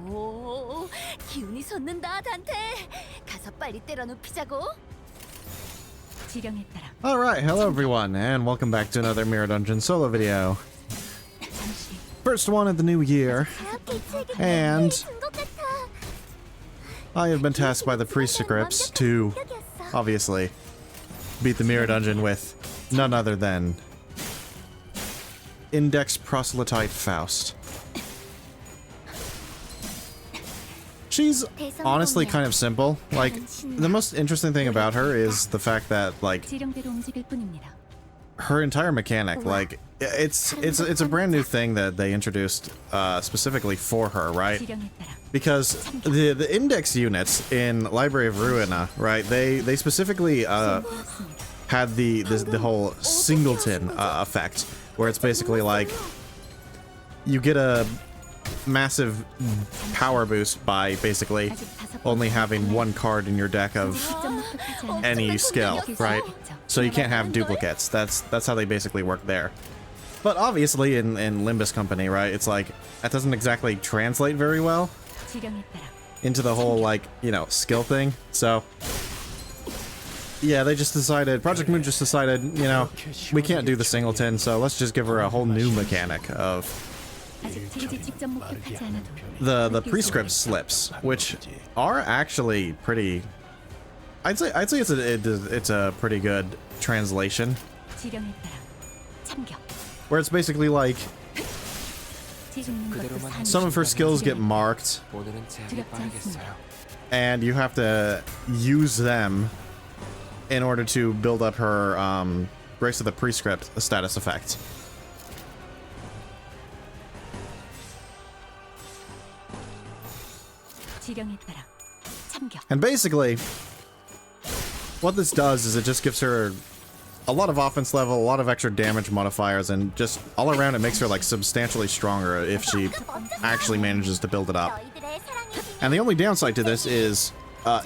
오, 기운이 솟는다, 단테. 가서 빨리 때려눕히자고. 지령에 따라. Alright, hello everyone, and welcome back to another Mirror Dungeon solo video. First one of the new year, and I have been tasked by the Prescripts to, obviously, beat the Mirror Dungeon with none other than Index Proselyte Faust. She's honestly kind of simple. Like, the most interesting thing about her is the fact that, like, her entire mechanic, like, it's a brand new thing that they introduced specifically for her, right? Because the index units in Library of Ruina, right? They specifically had the whole singleton effect, where it's basically like you get a massive power boost by basically only having one card in your deck of any skill, right? So you can't have duplicates. That's how they basically work there. But obviously in Limbus Company, right, it's like that doesn't exactly translate very well into the whole, like, you know, skill thing. So yeah, they just decided, Project Moon just decided, you know, we can't do the singleton, so let's just give her a whole new mechanic of the Prescript slips, which are actually pretty. I'd say it's a pretty good translation, where it's basically like some of her skills get marked, and you have to use them in order to build up her Grace of the Prescript status effect. And basically, what this does is it just gives her a lot of offense level, a lot of extra damage modifiers, and just all around it makes her, like, substantially stronger if she actually manages to build it up. And the only downside to this is,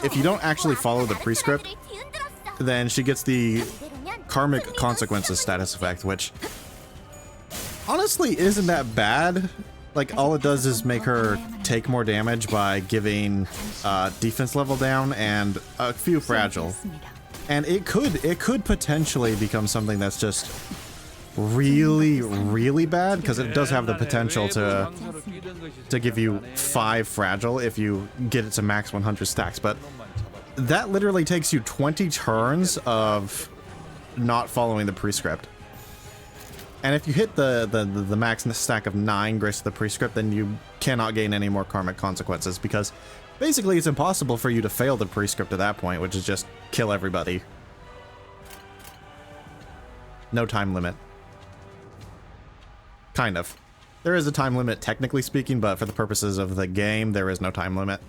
if you don't actually follow the Prescript, then she gets the Karmic Consequences status effect, which honestly isn't that bad. Like, all it does is make her take more damage by giving defense level down and a few fragile. And it could potentially become something that's just really, really bad, because it does have the potential to give you 5 fragile if you get it to max 100 stacks. But that literally takes you 20 turns of not following the Prescript. And if you hit the max stack of 9 Grace of the Prescript, then you cannot gain any more Karmic Consequences, because basically it's impossible for you to fail the Prescript at that point, which is just kill everybody. No time limit. Kind of. There is a time limit, technically speaking, but for the purposes of the game, there is no time limit.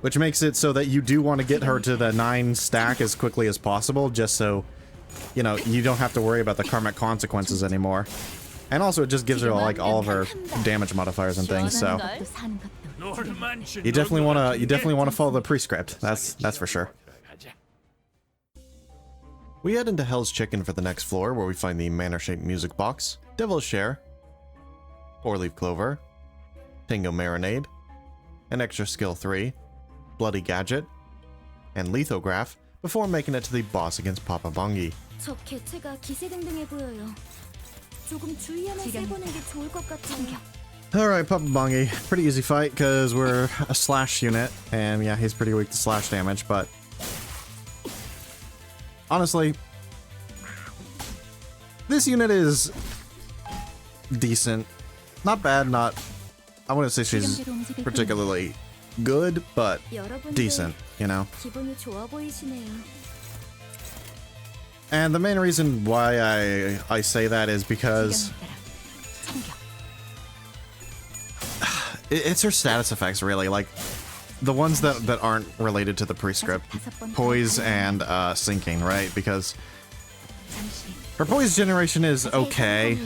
Which makes it so that you do want to get her to the 9 stack as quickly as possible, just so, you know, you don't have to worry about the Karmic Consequences anymore. And also it just gives her, like, all of her damage modifiers and things, so you definitely want to follow the Prescript. That's for sure. We head into Hell's Chicken for the next floor, where we find the manor-shaped music box, Devil's Share, 4-leaf clover, Tingo Marinade, an extra skill 3, Bloody Gadget, and Lithograph, before making it to the boss against Papa Bungie. Alright, Papa Bungie. Pretty easy fight, because we're a slash unit, and yeah, he's pretty weak to slash damage, but honestly, this unit is decent. Not bad, not... I wouldn't say she's particularly good, but decent, you know? And the main reason why I say that is because it's her status effects, really. Like, the ones that aren't related to the Prescript. Poise and Sinking, right? Because her Poise generation is okay.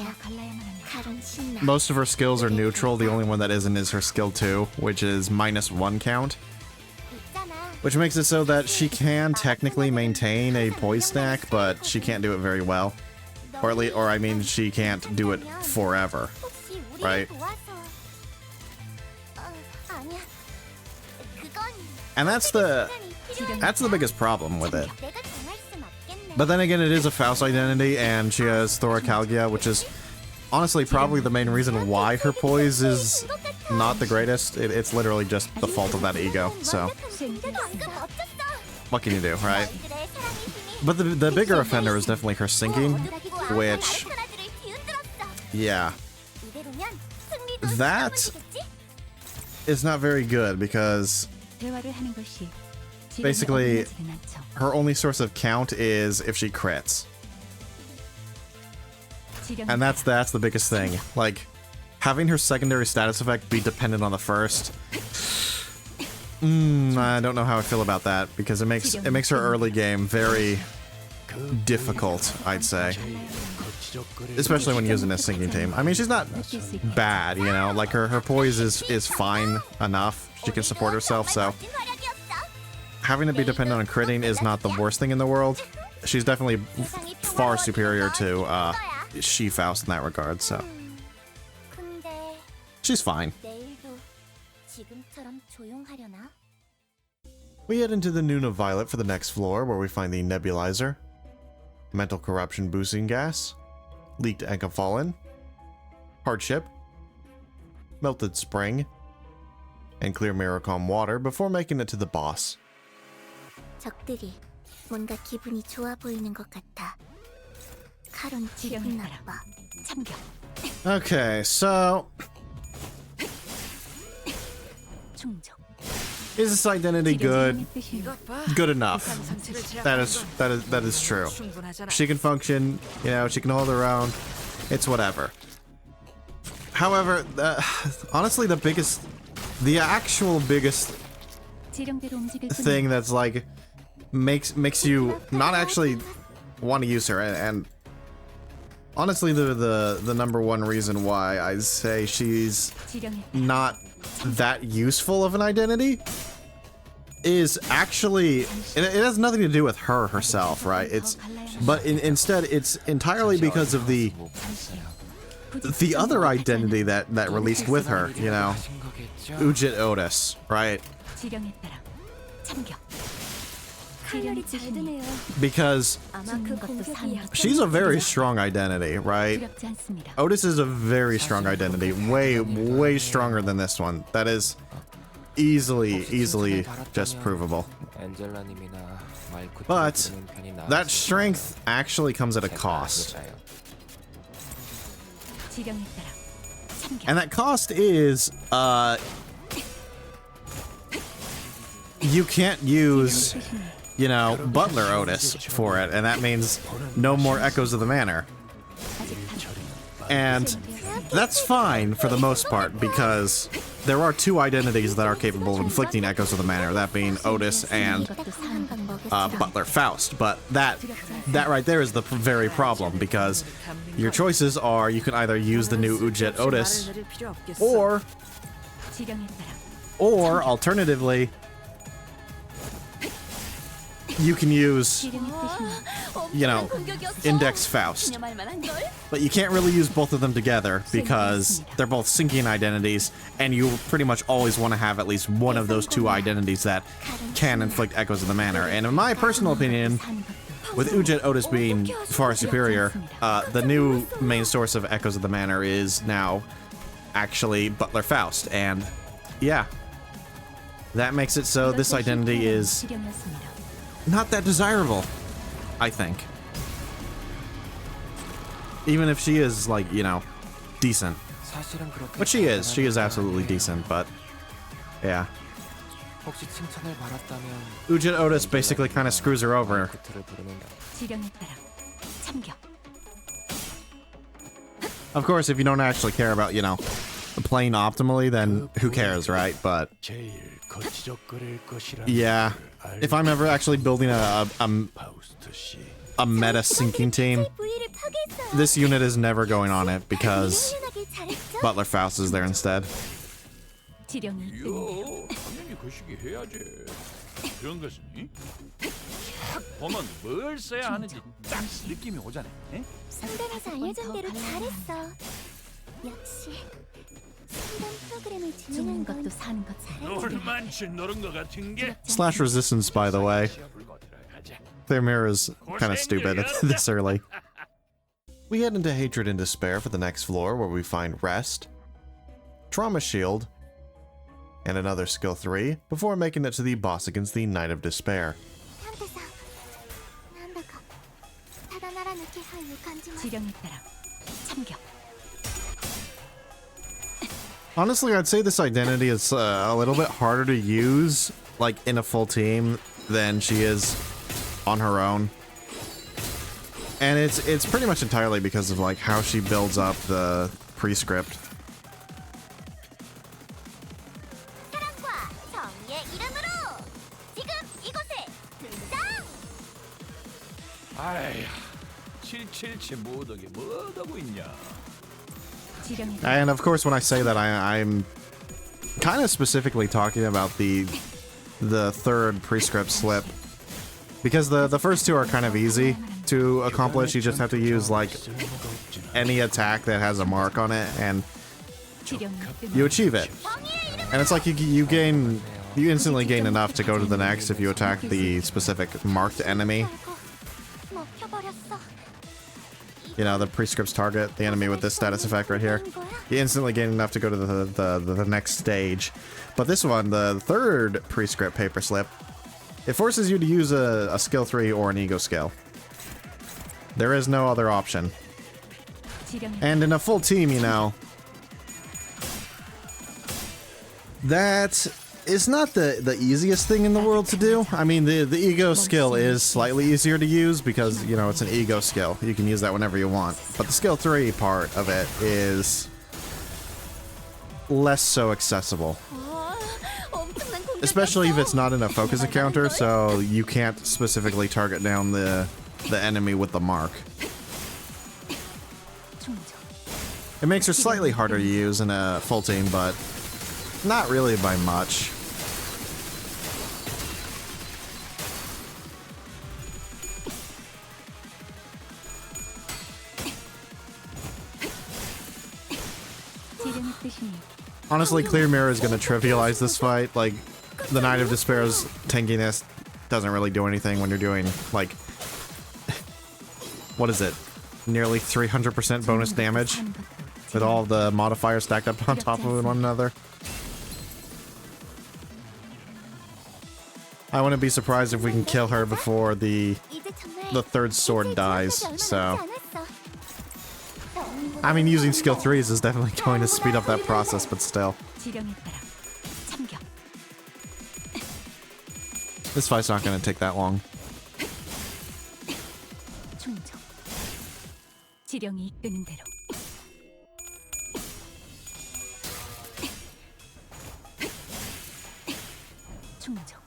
Most of her skills are neutral. The only one that isn't is her skill 2, which is -1 count. Which makes it so that she can technically maintain a Poise stack, but she can't do it very well. Or I mean, she can't do it forever, right? And that's the biggest problem with it. But then again, it is a Faust identity, and she has Thoracalgia, which is honestly probably the main reason why her poise is not the greatest. It's literally just the fault of that ego. So what can you do, right? But the bigger offender is definitely her sinking, which, yeah, that is not very good because basically her only source of count is if she crits. And that's the biggest thing. Like, having her secondary status effect be dependent on the first, I don't know how I feel about that, because it makes her early game very difficult, I'd say. Especially when using a sinking team. I mean, she's not bad, you know, like her poise is fine enough. She can support herself, so having it be dependent on critting is not the worst thing in the world. She's definitely far superior to Faust in that regard, so she's fine. We head into the Nuna Violet for the next floor, where we find the nebulizer, mental corruption boosting gas, leaked Enkaphalin, hardship, melted spring, and clear miracom water before making it to the boss. 적들이 뭔가 기분이 좋아 보이는 것 같아. 카론 기분 나빠. 참겨. Okay, so is this identity good? Good enough. That is true. She can function, you know, she can hold her own. It's whatever. However, honestly, the actual biggest thing that's like makes you not actually want to use her, and honestly, the number one reason why I say she's not that useful of an identity is actually it has nothing to do with her herself, right? Instead it's entirely because of the other identity that released with her, you know, E.G.O Otis, right? Because she's a very strong identity, right? Otis is a very strong identity, way stronger than this one. That is easily just provable. But that strength actually comes at a cost. And that cost is you can't use, you know, Butler Otis for it, and that means no more Echoes of the Manor. And that's fine for the most part, because there are two identities that are capable of inflicting Echoes of the Manor, that being Otis and Butler Faust. But that right there is the very problem, because your choices are you can either use the new E.G.O Otis, or alternatively, you can use, you know, Index Faust. But you can't really use both of them together because they're both sinking identities, and you pretty much always want to have at least one of those two identities that can inflict Echoes of the Manor. And in my personal opinion, with E.G.O Otis being far superior, the new main source of Echoes of the Manor is now actually Butler Faust. And yeah, that makes it so this identity is not that desirable, I think. Even if she is, like, you know, decent. But she is absolutely decent, but yeah. E.G.O Otis basically kind of screws her over. Of course, if you don't actually care about, you know, playing optimally, then who cares, right? But yeah, if I'm ever actually building a meta sinking team, this unit is never going on it because Butler Faust is there instead. 상담에서 알려준 대로 잘했어. 역시 상담 프로그램을 죽는 진행한 것도 건 사는 것 놀만치 노른 것 같은 게 Slash resistance, by the way. Clear mirror is kind of stupid this early. We head into Hatred and Despair for the next floor, where we find Rest, Trauma Shield, and another skill 3, before making it to the boss against the Knight of Despair. 探偵さん、なんだかただならぬ気配を感じます。 지령에 따라 참격. Honestly, I'd say this identity is a little bit harder to use, like, in a full team than she is on her own. And it's pretty much entirely because of, like, how she builds up the Prescript. 사랑과 정의의 이름으로 지금 이곳에 등장! 아이 777 모덕에 뭐하고 있냐 지령에 따라 And of course, when I say that, I'm kind of specifically talking about the third Prescript slip. Because the first two are kind of easy to accomplish. You just have to use, like, any attack that has a mark on it, and 지령이 you achieve it. And it's like you instantly gain enough to go to the next if you attack the specific marked enemy. 먹혀버렸어. You know, the Prescript's target, the enemy with this status effect right here. You instantly gain enough to go to the next stage. But this one, the third Prescript paper slip, it forces you to use a skill 3 or an E.G.O skill. There is no other option. 지령에 And in a full team, you know, that is not the easiest thing in the world to do. I mean, the E.G.O skill is slightly easier to use because, you know, it's an E.G.O skill. You can use that whenever you want. But the skill 3 part of it is less so accessible. 엄청난 공격. Especially if it's not in a focus encounter, so you can't specifically target down the enemy with the mark. 충족. It makes her slightly harder to use in a full team, but not really by much. 지령의 뜻이니 Honestly, Clear Mirror is going to trivialize this fight. Like, the Knight of Despair's tankiness doesn't really do anything when you're doing, like, what is it? Nearly 300% bonus damage with all the modifiers stacked up on top of one another. I wouldn't be surprised if we can kill her before the third sword dies, so... I mean, using skill 3s is definitely going to speed up that process, but still. 지령에 따라 참격. This fight's not going to take that long. 충족. 지령이 이끄는 대로. 충족.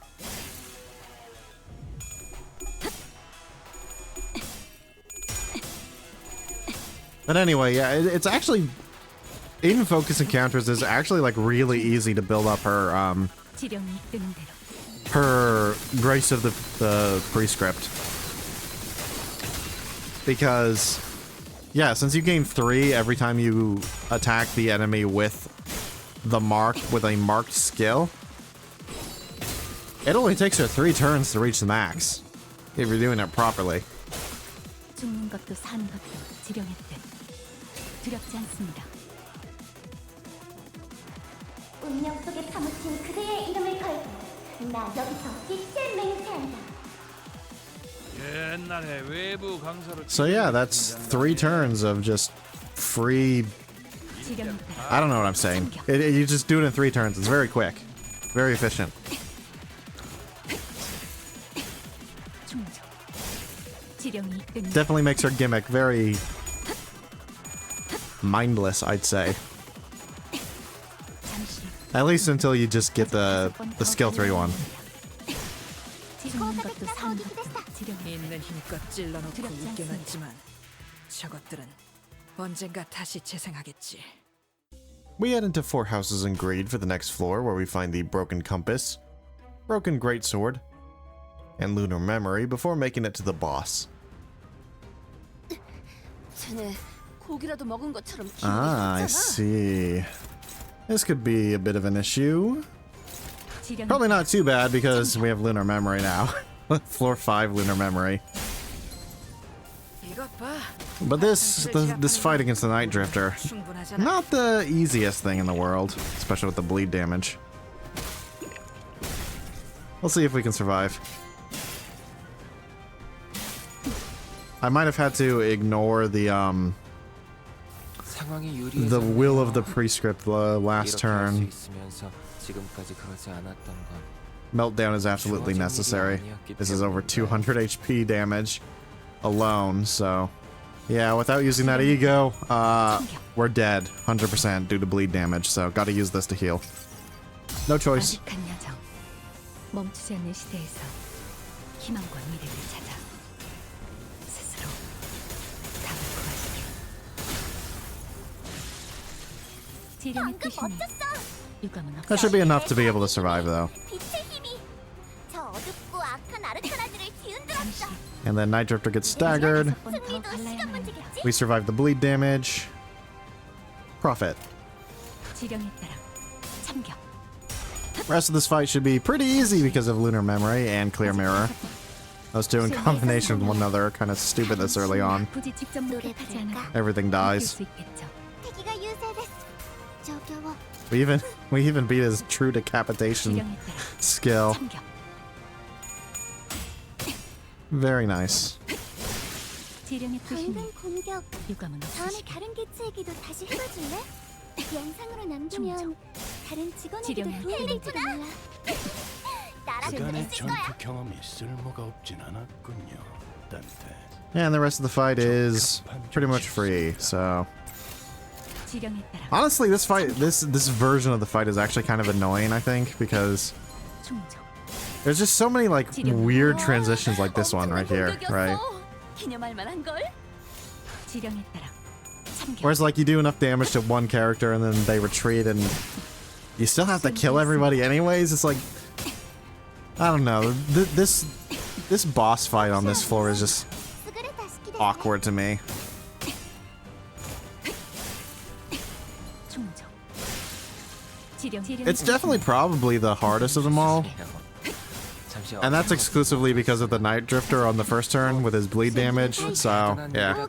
But anyway, yeah, it's actually... In focus encounters, it's actually, like, really easy to build up her, 지령이 이끄는 대로. her Grace of the Prescript. Because, yeah, since you gain 3 every time you attack the enemy with the mark, with a marked skill, it only takes her 3 turns to reach the max, if you're doing it properly. 죽는 것도 사는 것도 지령의 뜻. 두렵지 않습니다. 운명 속에 파묻힌 그대의 이름을 걸고 나 여기서 빛을 맹세한다. 옛날에 외부 강사로 So yeah, that's 3 turns of just free... 지령에 따라 I don't know what I'm saying. You just do it in 3 turns. It's very quick. Very efficient. 충족. 지령이 이끄는 Definitely makes her gimmick very... mindless, I'd say. 잠시. At least until you just get the skill 3 one. 죽는 것도 사는 것도 지령의 있는 힘껏 찔러놓고 두렵지 이겨놨지만 저것들은 언젠가 다시 재생하겠지. We head into 4 houses in Greed for the next floor, where we find the Broken Compass, Broken Greatsword, and Lunar Memory before making it to the boss. 쟤네 고기라도 먹은 것처럼 기분이 Ah, I 좋잖아. see. This could be a bit of an issue. 지령에 Probably not too bad because we have lunar memory now. Floor 5 lunar memory. 이것 봐. But this fight against the Night Drifter, 충분하잖아. not the easiest thing in the world, especially with the bleed damage. We'll see if we can survive. I might have had to ignore the will of the Prescript last turn. Meltdown is absolutely necessary. This is over 200 HP damage alone, so yeah, without using that E.G.O, we're dead 100% due to bleed damage, so gotta use this to heal. No choice. 아득한 여정. 멈추지 않는 시대에서 희망과 미래를 찾아 스스로 답을 구하시길. 지령의 방금 뜻이니 멋졌어. 유감은 없어. That should be enough to be able to survive, though. 빛의 힘이 저 어둡고 악한 아르카나들을 뒤흔들었어. And then Night Drifter gets staggered. 한번더 승리도 갈라야만 시간 합니다. 문제겠지? We survive the bleed damage. Profit. 지령에 따라 참격. Rest of this fight should be pretty easy because of Lunar Memory and Clear Mirror. Those two in combination with one another are kind of stupid this early on. 굳이 직접 목격하지 않아도 Everything 느낄 dies. 수 있겠죠. 대기가 유세됐어. 저겨워. We even beat his true decapitation 지령에 따라 skill. 참격. Very nice. 지령의 뜻이니 방금 공격. 유감은 다음에 없으시길. 다른 개체에게도 다시 해봐줄래? 영상으로 남기면 다른 직원에게도 지령의 도움될지도 몰라. 나랑 시간의 있을 전투 거야. 경험이 쓸모가 없진 않았군요, 단테. And the rest of the fight is pretty much free, so 지령에 따라 honestly this version of the fight is actually kind of annoying, I think, because 충족. there's just so many like weird transitions like this one right here, right? 기념할 만한 걸. 지령에 따라 참격. Whereas like you do enough damage to one character and then they retreat and you still have to kill everybody anyways. It's like, I don't know. This boss fight on this floor is just awkward to me. 충족. 지령. It's definitely probably the hardest of them all. And that's exclusively because of the Night Drifter on the first turn with his bleed damage. So, yeah.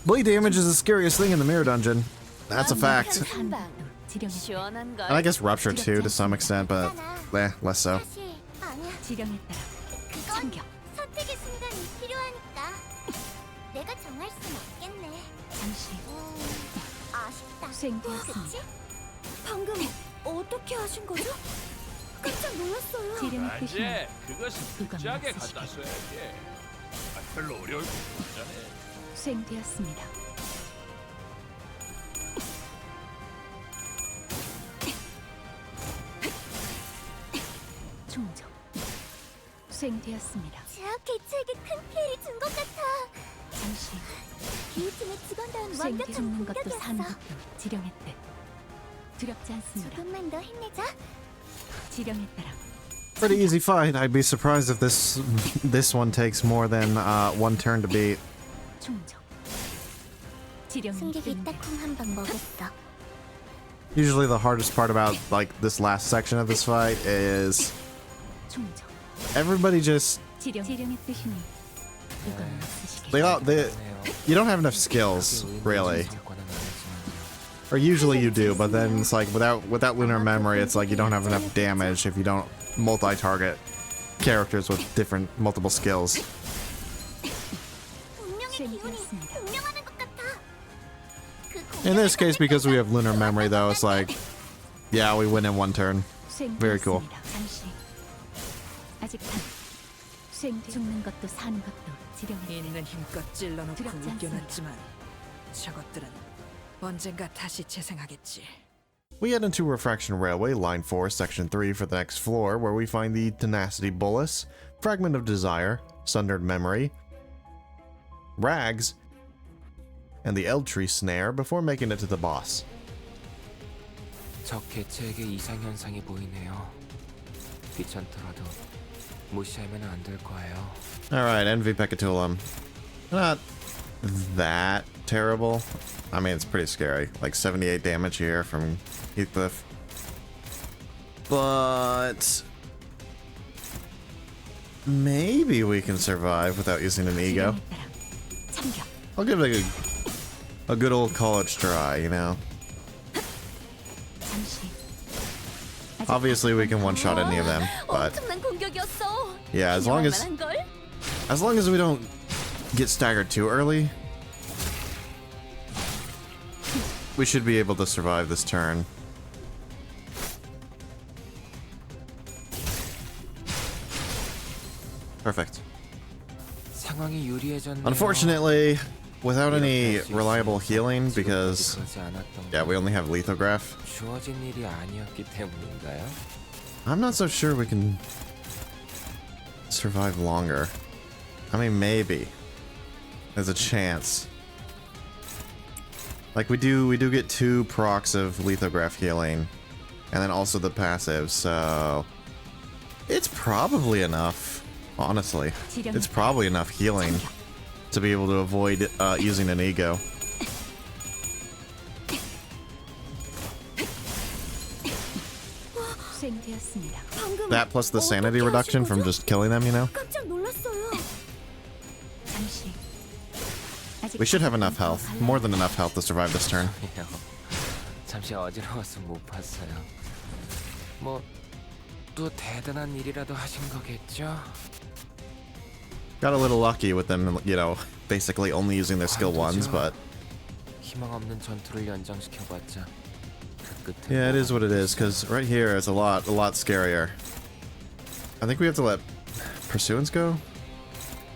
Bleed damage is the scariest thing in the Mirror Dungeon. That's a fact. 지령에 And I guess Rupture too to some extent, but less so. 사실 아니야. 지령에 따라 그건 참격. 선택의 순간이 필요하니까. 내가 정할 순 없겠네. 잠시 아쉽다. 수행되었습니다. 그치? 방금 어떻게 하신 거죠? 깜짝 놀랐어요. 지령의 뜻이니 안돼, 그것은 유감은 극작에 없으시길. 갖다 써야지. 별로 어려울 거 없잖아. 수행되었습니다. 충족. 수행되었습니다. 제압 개체에게 큰 피해를 준 것 같아. 잠시 이 팀의 직원다운 수행되 완벽한 죽는 것도 사는 공격이었어. 것도 지령의 뜻. 두렵지 않습니다. 조금만 더 힘내자. 지령에 따라 Pretty easy fight. I'd be surprised if this one takes more than one turn to beat. 충족. 지령의 승객이 뜻. 딱콩 한 방 먹었어. Usually the hardest part about like this last section of this fight is 충족. everybody just 지령의 뜻이니 유감은 없으시길. you don't have enough skills really. Or usually you do, but then it's like without lunar memory, it's like you don't have enough damage if you don't multi-target characters with different multiple skills. 운명의 기운이 분명하는 것 같아. 그 In this case, because we have lunar memory, though, it's like, yeah, we win in one turn. Very cool. 잠시 아직 죽는 것도 사는 것도 지령의 있는 힘껏 찔러놓고 두렵지 않습니다. 우겨놨지만 저것들은 언젠가 다시 재생하겠지. We head into Refraction Railway, Line 4, Section 3 for the next floor, where we find the Tenacity Bolus, Fragment of Desire, Sundered Memory, Rags, and the Eldtree Snare before making it to the boss. 적 개체에게 이상 현상이 보이네요. 귀찮더라도 무시하면 안 될 거예요. Alright, Envy Pecatulum. that terrible. I mean, it's pretty scary. Like 78 damage here from Heathcliff. But maybe we can survive without using an E.G.O. I'll give it a good old college try, you know. Obviously, we can one-shot any of them, but 엄청난 공격이었어. yeah, as long as we don't get staggered too early, we should be able to survive this turn. Perfect. 상황이 유리해졌네요. Unfortunately, without any reliable healing, because 그러지 않았던 yeah, we only have lithograph. 주어진 일이 아니었기 때문인가요? I'm not so sure we can survive longer. I mean, maybe there's a chance. Like we do get 2 procs of lithograph healing, and then also the passive. So it's probably enough. Honestly, it's probably enough healing to be able to avoid using an E.G.O. That plus the sanity reduction from just killing them, you know? 깜짝 놀랐어요. We should have enough health. More than enough health to survive this turn. 잠시 어지러워서 못 봤어요. 뭐 또 대단한 일이라도 하신 거겠죠? Got a little lucky with them, you know, basically only using their skill ones, but 희망 없는 전투를 연장시켜봤자 그 끝에 yeah, it is what it is, because right here is a lot scarier. I think we have to let Pursuance go,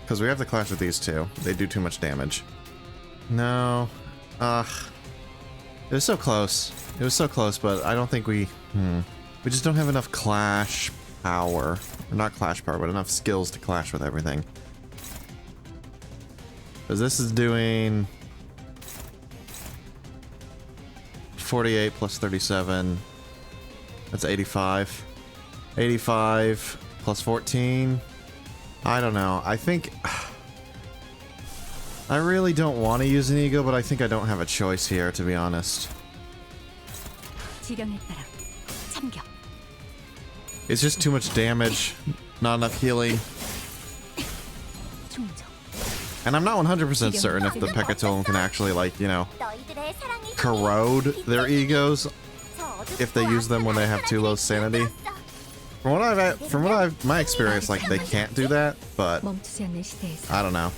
because we have to clash with these two. They do too much damage. No. It was so close. It was so close, but I don't think we just don't have enough clash power. Or not clash power, but enough skills to clash with everything. Because this is doing 48 plus 37. That's 85. 85 plus 14. I don't know. I think I really don't want to use an E.G.O, but I think I don't have a choice here, to be honest. It's just too much damage, not enough healing. And I'm not 100% certain if the Pekatolm can actually, like, you know, 너희들의 사랑이 corrode their egos if they use them when they have too low sanity. From what I've my experience, like, they can't do that, but I don't know.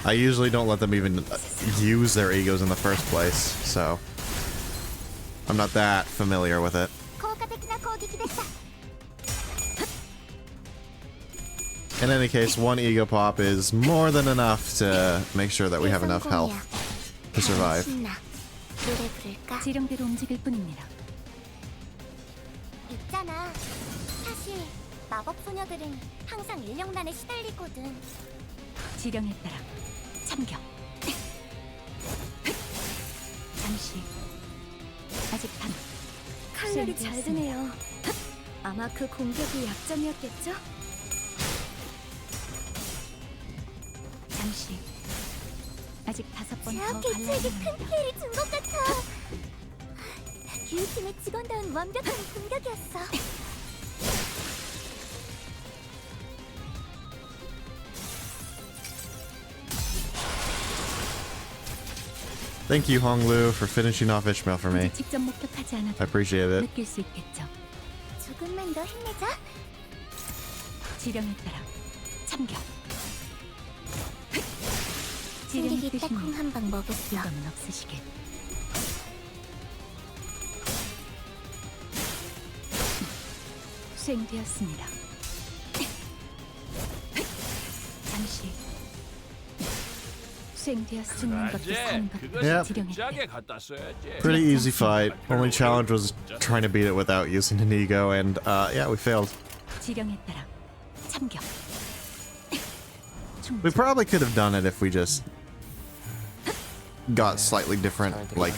I usually don't let them even use their egos in the first place, so I'm not that familiar with it. 効果的な攻撃でした。 In any case, 1 E.G.O pop is more than enough to make sure that we have enough health to survive. 신나. 노래 부를까? 지령대로 움직일 뿐입니다. 있잖아. 사실 마법 소녀들은 항상 인력난에 시달리거든. 지령에 따라 참격. 잠시. 아직 단. 칼날이 잘 드네요. 아마 그 공격이 약점이었겠죠? 잠시. 아직 5번 더 제압 개체에게 갈라야 큰 합니다. 피해를 준 것 같아. 유팀의 직원다운 완벽한 공격이었어. Thank you, Honglu, for finishing off Ishmael for me. 직접 목격하지 않아도 I appreciate it. 느낄 수 있겠죠. 조금만 더 힘내자. 지령에 따라 참격. 지령의 승객이 뜻이니 딱콩 한 방 먹였어. 유감은 없으시게. 수행되었습니다. 잠시. 수행되었 죽는 것도 그래, 사는 것도 그것이 지령에 짜게 따라. 갖다 써야지. Pretty easy fight. Only challenge was trying to beat it without using an E.G.O, and yeah, we failed. 지령에 따라 참격. We probably could have done it if we just got slightly different, like,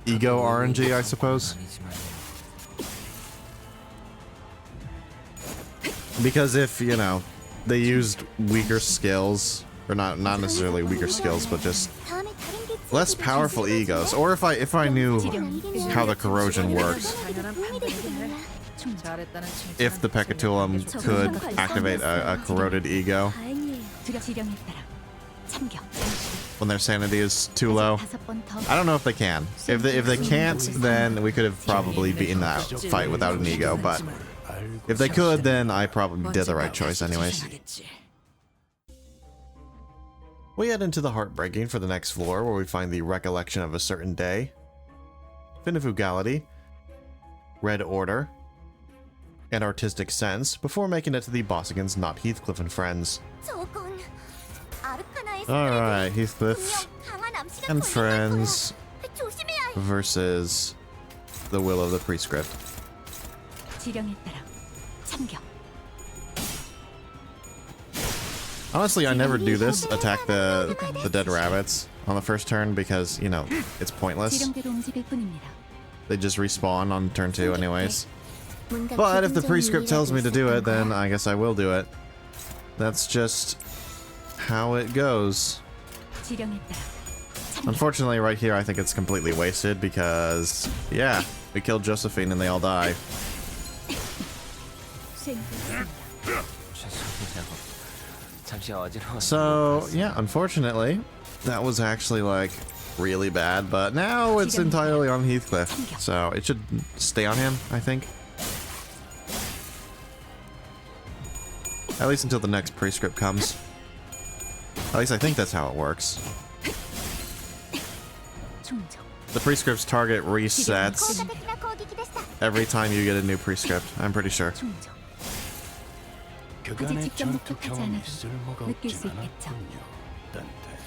E.G.O RNG, I suppose. Because if, you know, they used weaker skills, Or not necessarily weaker skills, but just 다음에 다른 게 less powerful egos. Or if I knew how the corrosion works. 당연한 판단이긴 해. 잘했다는 칭찬은 If the Pecatulum could activate a corroded ego 다행이에요. 지령에 따라 참격. when their sanity is too low. 5번 더. I don't know if they can. If they can't, then we could have probably beaten that fight without an ego. But if they could, then I probably did the right choice anyways. 재생하겠지. We head into the heartbreaking for the next floor, where we find the recollection of a certain day, Finifugality, Red Order, and Artistic Sense, before making it to the boss against Not Heathcliff and friends. 저건 아르카나의 Alright, Heathcliff 분명 강한 암시가 and 걸릴 friends 거야. 조심해야 해. versus the will of the Prescript. 지령에 따라 참격. Honestly, I never do this, attack the dead rabbits on the first turn, because, you know, it's pointless. 지령대로 움직일 뿐입니다. They just respawn on turn 2 anyways. 뭔가 But if the 기본적인 Prescript tells me to do it, 일이라도 then 있었던 I guess I will do it. That's just how it goes. 지령에 따라 참격. Unfortunately, right here, I think it's completely wasted because, yeah, we killed Josephine and they all die. 수행되었습니다. 죄송해요. 잠시 어지러워서 So, yeah, unfortunately, that was actually, like, really bad, but now it's entirely on Heathcliff. So, it should stay on him, I think. At least until the next Prescript comes. At least I think that's how it works. 충정. The Prescript's target resets 効果的な攻撃でした。 every time you get a new Prescript, I'm pretty sure. 충정. 그간의 직접 전투 목격하지 경험이 않아도 쓸모가 느낄 수 없진 있겠죠. 않았군요. 딴테.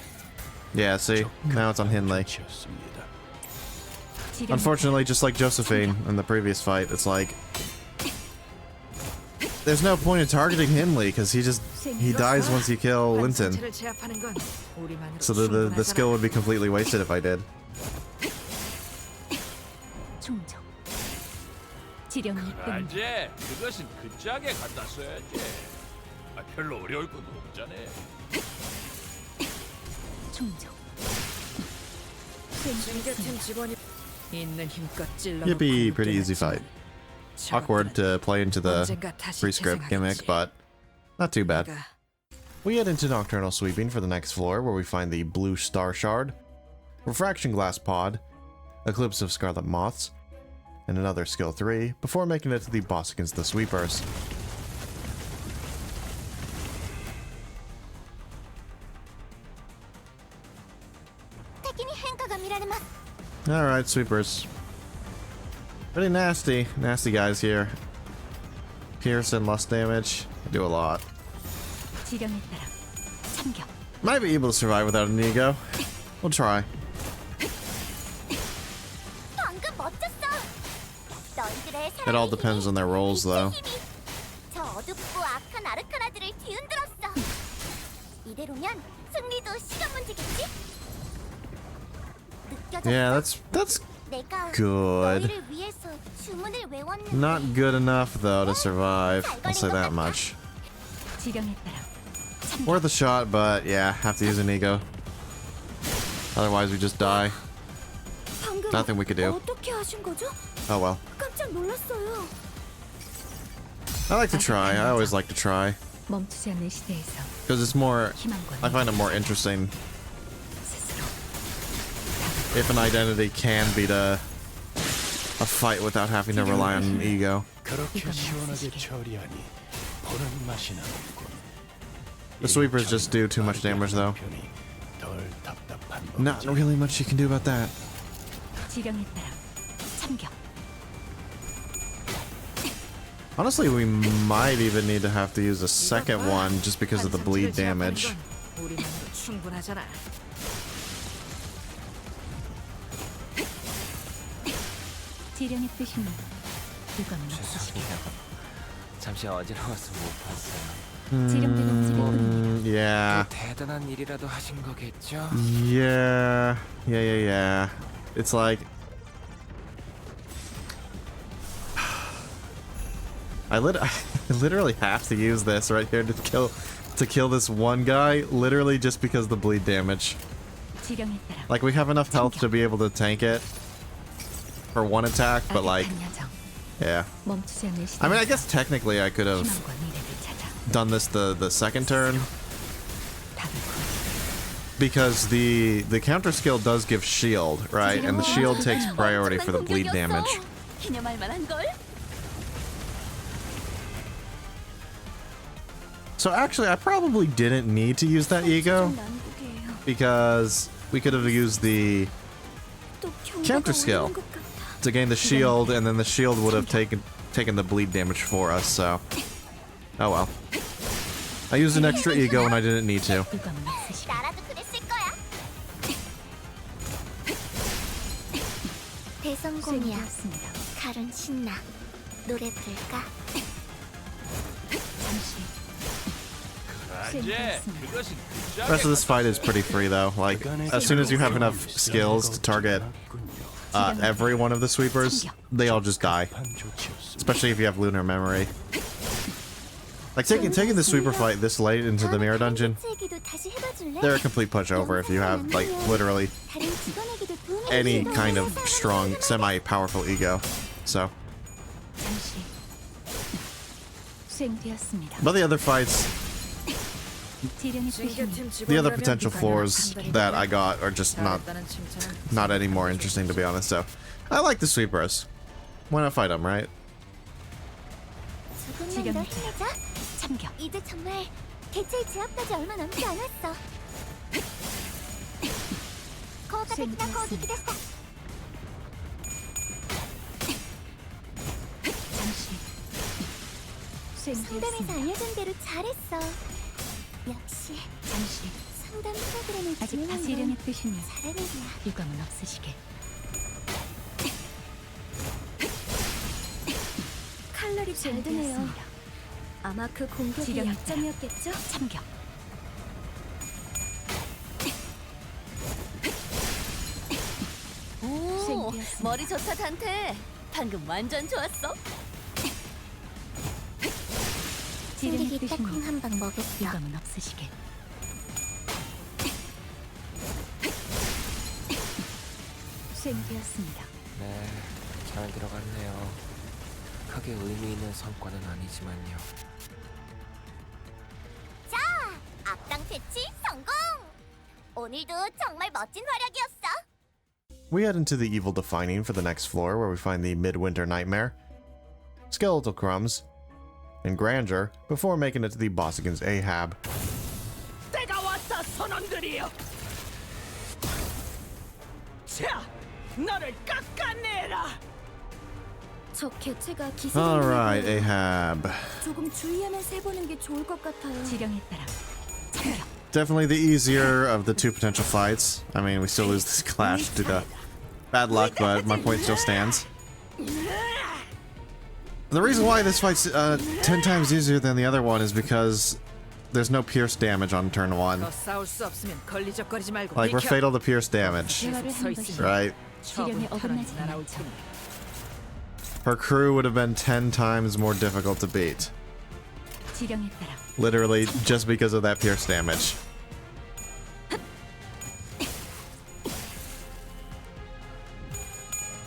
Yeah, see? Now it's on Hindley. 끝이었습니다. 지령에 Unfortunately, just like Josephine in the previous fight, it's like... There's no point in targeting Hindley, because he dies once you kill Linton. 전체를 제압하는 건 우리만으로 So the skill would be completely wasted if I did. 충정. 지령이 뿐입니다. 이제 그것은 그 짝에 갖다 써야지. 별로 어려울 것도 없잖아. 충정. 챙겨팀 직원이 있는 힘껏 찔러. Yippee, pretty easy fight. Awkward to play into the Prescript gimmick, but not too bad. We head into Nocturnal Sweeping for the next floor, where we find the Blue Star Shard, Refraction Glass Pod, Eclipse of Scarlet Moths, and another Skill 3, before making it to the boss against the Sweepers. Alright, Sweepers. Pretty nasty. Nasty guys here. Pierce and lust damage. Do a lot. 지령에 따라 참격. Might be able to survive without an ego. We'll try. 방금 멋졌어. 너희들의 It all depends on their roles, though. 저 어둡고 악한 아르카나들을 뒤흔들었어. 이대로면 승리도 시간 문제겠지? 느껴졌어. Yeah, that's 내가 good. 너희를 위해서 주문을 외웠는데 Not good enough, though, to survive. I'll say that much. 지령에 따라 참격. Worth a shot, but yeah, have to use an ego. Otherwise, we just die. 방금 Nothing we could do. 어떻게 하신 거죠? Oh well. 깜짝 놀랐어요. I like to try. I always like to try. 멈추지 않는 시대에서 Because it's more... 희망과 I find it more interesting 스스로 if an identity can beat a fight without having to rely on an ego. 그렇게 시원하게 처리하니 보는 맛이 나는군. The sweepers just do too much damage, though. 덜 답답한 Not really much you can do about that. 지령에 따라 참격. Honestly, we might even need to have to use a second one just because of the bleed damage. 우리만으로 충분하잖아. 지령의 뜻이니 누가 멈추시게. 죄송해요. 잠시 어지러워서 못 봤어요. 지령대로 움직일 뿐입니다. Yeah. 또 대단한 일이라도 하신 거겠죠? Yeah. It's like... I literally have to use this right here to kill to kill this one guy, literally just because of the bleed damage. 지령에 따라 Like, we have enough health to be able to tank it for one attack, but like, 아득한 여정, yeah. 멈추지 않을 I mean, I 시대에서 guess technically I could have 희망과 미래를 찾아 done this the second turn, 답을 구해. because the counter skill does give shield, right? And the shield takes priority for the bleed damage. 기념할 만한 걸? So actually, I probably didn't need to use that E.G.O, 난국이에요. because we could have used the 또 경고가 counter skill 오는 것 같아. to gain the shield, and then the shield would have taken the bleed damage for us, so... Oh well. I used an extra E.G.O and I didn't need to. 유감은 없으시고 나라도 그랬을 거야. 대성공이야. 수행되었습니다. 칼은 신나. 노래 부를까? 잠시 이제 그것은 그 The rest of this fight is pretty free though. Like, as soon as you have enough skills to target every one of the sweepers, they all just die. Especially if you have lunar memory. Like, taking the sweeper fight this late into the mirror dungeon, 얘기도 다시 해봐줄래? they're a complete pushover if you have, like, literally 다른 직원에게도 도움이 any 되도록 kind of strong, semi-powerful ego. So, 잠시 수행되었습니다. but the other fights, 지령의 뜻이 챙겨팀 the other 직원이라면 potential floors that I got are just 잘했다는 칭찬은 not any more interesting, to be honest. So, I like the sweepers. Why not fight them, right? 조금만 더 힘내자. 참격. 이제 정말 개체의 제압까지 얼마 남지 않았어. 거기다 기다 거기 기다렸다. 잠시 상담에서 수행되었습니다. 알려준 대로 잘했어. 역시 잠시 상담 프로그램을 아직 진행한 지령의 건 뜻이니 잘하는 거야. 유감은 없으시게. 칼날이 잘 드네요. 수행되었습니다. 아마 그 공격이 지령이 약점이었겠죠? 참격. 오, 수행되었습니다. 머리 좋다 단테. 방금 완전 좋았어. 지령의 승객이 뜻이니 딱콩 한 방 먹였어. 유감은 없으시게. 수행되었습니다. 네, 잘 들어갔네요. 크게 의미 있는 성과는 아니지만요. 자, 악당 퇴치 성공. 오늘도 정말 멋진 활약이었어. We head into the evil defining for the next floor, where we find the Midwinter Nightmare, Skeletal Crumbs, and Grandeur, before making it to the boss against Ahab. 때가 왔다 선원들이여. 자, 너를 깎아내라. 저 개체가 Alright, 기세를 Ahab. 조금 주의하면서 해보는 게 좋을 것 같아요. 지령에 따라 참격. Definitely the easier of the two potential fights. I mean, we still lose this clash due to bad luck, but my point still stands. The reason why this fight's 10 times easier than the other one is because there's no pierce damage on turn 1. 더 싸울 수 없으면 걸리적거리지 말고 Like, we're 비켜. fatal to pierce damage, 대화를 서 한 있으니 것이 right? 지령에 처분 어긋나지 탈환이 날아올 않죠. 테니. Her crew would have been 10 times more difficult to beat. 지령에 따라 Literally, just because of that pierce damage.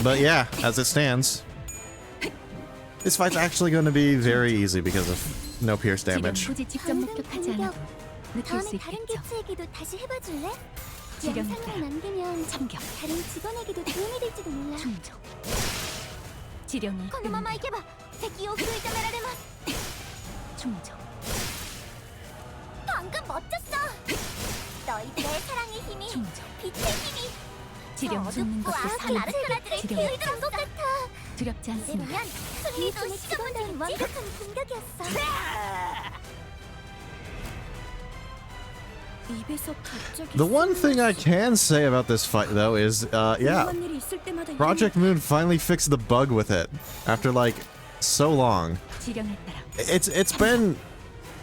But yeah, as it stands, this fight's actually going to be very easy because of no pierce 지령 damage. 굳이 직접 목격하지 않아도 느낄 수 다음에 다른 있겠죠. 개체에게도 다시 해봐줄래? 지령에 영상으로 따라 남기면 참격. 다른 직원에게도 도움이 될지도 몰라. 충족. 지령이 このまま行けば敵を封じ込められます。 충족. 방금 멋졌어. 너희들의 사랑의 힘이, 충족. 빛의 힘이 지령 죽는 것도 악한 사는 아르카라들을 지령 기울이는 것 같아. 두렵지 않습니다. 이러면 승리도 시작된 완벽한 공격이었어. 입에서 갑자기 The one thing I can say about this fight, though, is, yeah, 궁금한 일이 있을 때마다 Project Moon finally fixed the bug with it after, like, so long. 지령에 따라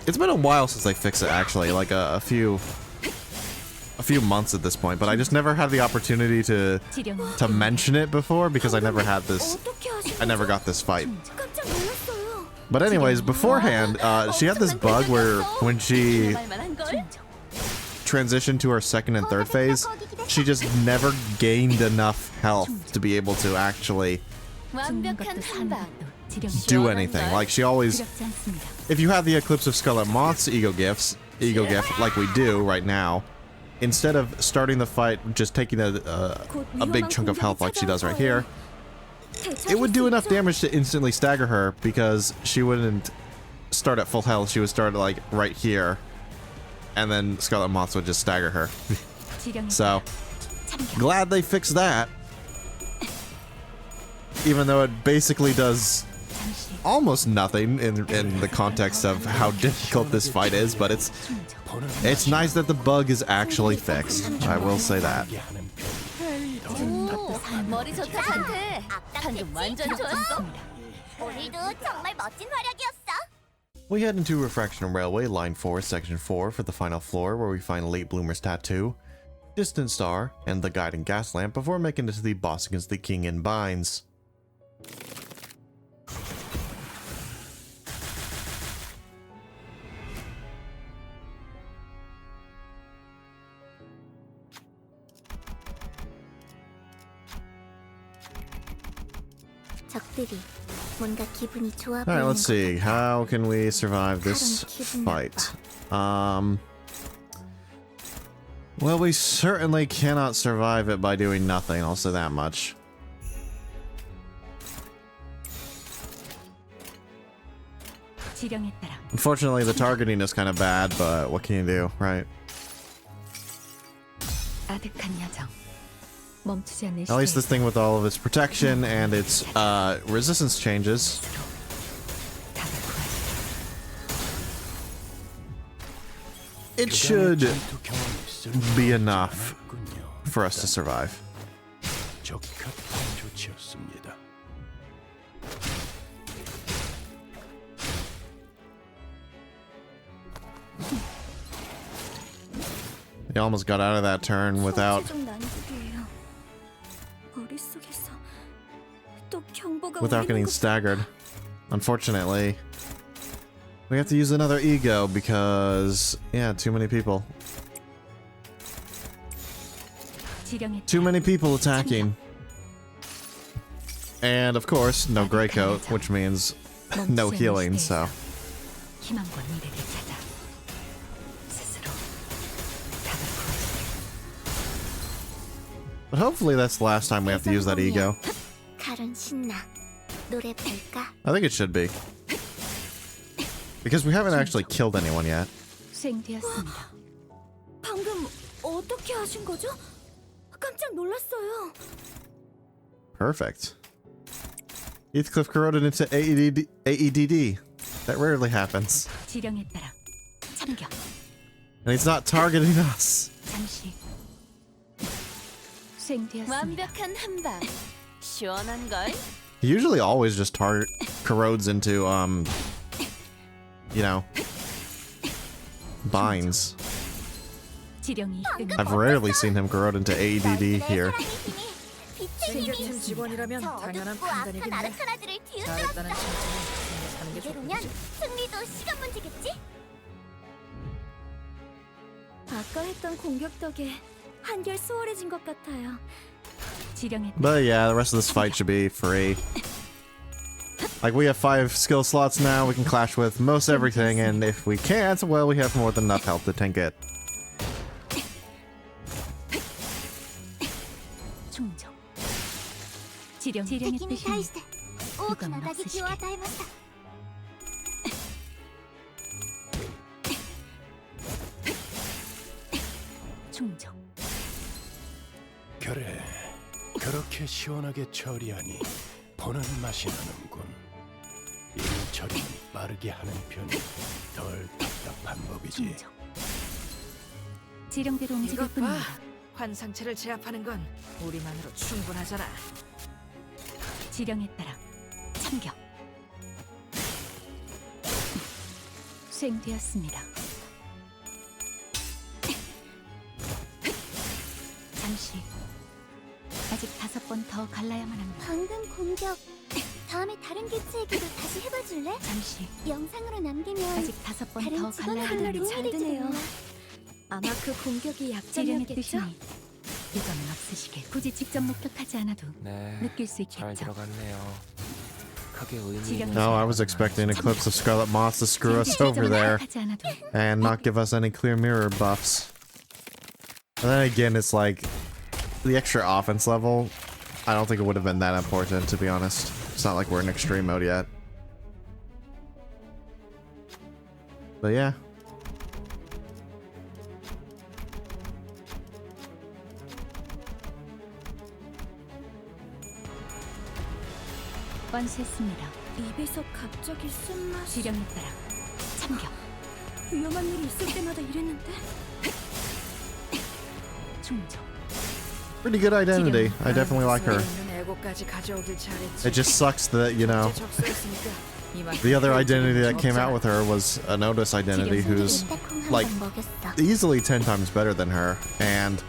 It's been a while since they fixed it, actually, like a few months at this point, but I just never had the opportunity to mention it before because I never had this, 어떻게 하시는 I never got this fight. 깜짝 놀랐어요. But anyways, beforehand, she had this bug where when she transitioned to her second and third phase, she just never gained enough health to be able to actually do anything. Like she always, if you have the Eclipse of Scarlet Moth's ego gift like we do right now, instead of starting the fight just taking a big chunk of health like she does right here, it would do enough damage to instantly stagger her because she wouldn't start at full health. She would start like right here, and then Scarlet Moths would just stagger her. So glad they fixed that, even though it basically does almost nothing in the context of how difficult this fight is, but it's nice that the bug is actually fixed. I will say that. 머리 좋다 상태. 방금 완전 좋았어. 오늘도 정말 멋진 활약이었어. We head into Refraction Railway, Line 4, Section 4 for the final floor, where we find Late Bloomer's Tattoo, Distant Star, and the Guiding Gas Lamp before making it to the boss against the King in Binds. Alright, let's see. How can we survive this fight? Well, we certainly cannot survive it by doing nothing, I'll say that much. Unfortunately, the targeting is kind of bad, but what can you do, right? At least this thing with all of its protection and its resistance changes. It should be enough for us to survive. He almost got out of that turn without getting staggered. Unfortunately, we have to use another E.G.O because, yeah, too many people. Too many people attacking. And of course, no Grey Coat, which means no healing, so. But hopefully that's the last time we have to use that E.G.O. I think it should be. Because we haven't actually killed anyone yet. 방금 어떻게 하신 거죠? 깜짝 놀랐어요. Perfect. Heathcliff corroded into AEDD. That rarely happens. And he's not targeting us. 완벽한 한방. 시원한 걸. He usually always just corrodes into, you know, binds. I've rarely seen him corrode into AEDD here. 신격팀 직원이라면 당연한 판단이겠네. 잘했다는 칭찬은 사는 게 이대로면 좋겠지. 승리도 시간 문제겠지? 아까 했던 공격 덕에 한결 수월해진 것 같아요. But yeah, the rest of this fight should be free. Like, we have 5 skill slots now, we can clash with most everything, and if we can't, well, we have more than enough health to tank it. 그래, 그렇게 시원하게 처리하니 보는 맛이 나는군. 일 처리는 빠르게 하는 편이 덜 답답한 법이지. 이것 봐, 환상체를 제압하는 건 우리만으로 충분하잖아. 지령에 따라 참격. 수행되었습니다. 잠시. 아직 5번 더 갈라야만 합니다. 방금 공격 다음에 다른 개체 얘기도 다시 해봐줄래? 잠시. 영상으로 남기면 아직 5번 다른 더 직원 갈라야 할 날이 잘 하는데 되네요. 아마 그 공격이 지령의 약점이었겠죠? 뜻이니 이거는 없으시게. 굳이 직접 목격하지 않아도 네, 느낄 수 잘 있겠죠. 들어갔네요. 크게 의미 지령의 있는 No, I 성과는 was expecting 아니지만 Eclipse of Scarlet Moss to screw us 직접 over there 목격하지 않아도 and not give us any clear mirror buffs. And then again, it's like the extra offense level. I don't think it would have been that important, to be honest. It's not like we're in extreme mode yet. But yeah. 완수했습니다. 입에서 갑자기 쓴맛이 지령에 따라 참격. 위험한 일이 있을 때마다 이랬는데 충족. Pretty good identity. I definitely like her. 있는 애고까지 가져오길 잘했지. It just sucks that, you know, 적소했으니까 이만 the other identity that came out with her was an Otis identity who's like 먹였어. easily 10 times better than her, and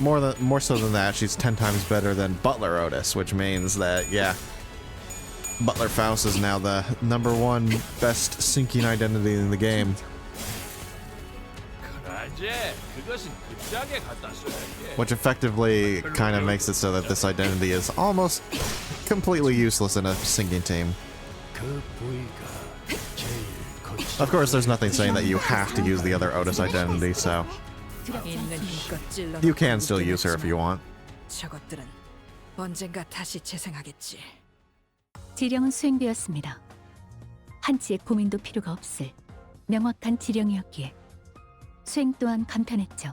more so than that, she's 10 times better than Butler Otis, which means that, yeah, Butler Faust is now the #1 best sinking identity in the game. 그러지. 그것은 급작에 갖다 써야지. Which effectively kind of makes it so that this identity is almost completely useless in a sinking team. 그 부위가 제일 Of course, there's nothing saying that you have to use the other Otis identity, so 있는 힘껏 찔러. you can still use her if you want. 저것들은 언젠가 다시 재생하겠지. 지령은 수행되었습니다. 한치의 고민도 필요가 없을 명확한 지령이었기에 수행 또한 간편했죠.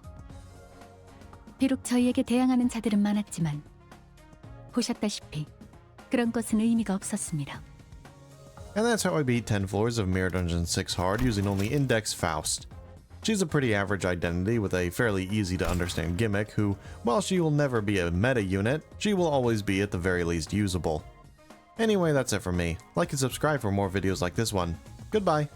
비록 저희에게 대항하는 자들은 많았지만 보셨다시피 그런 것은 의미가 없었습니다. And that's how I beat 10 floors of Mirror Dungeon 6 hard using only Index Faust. She's a pretty average identity with a fairly easy to understand gimmick who, while she will never be a meta unit, she will always be at the very least usable. Anyway, that's it for me. Like and subscribe for more videos like this one. Goodbye.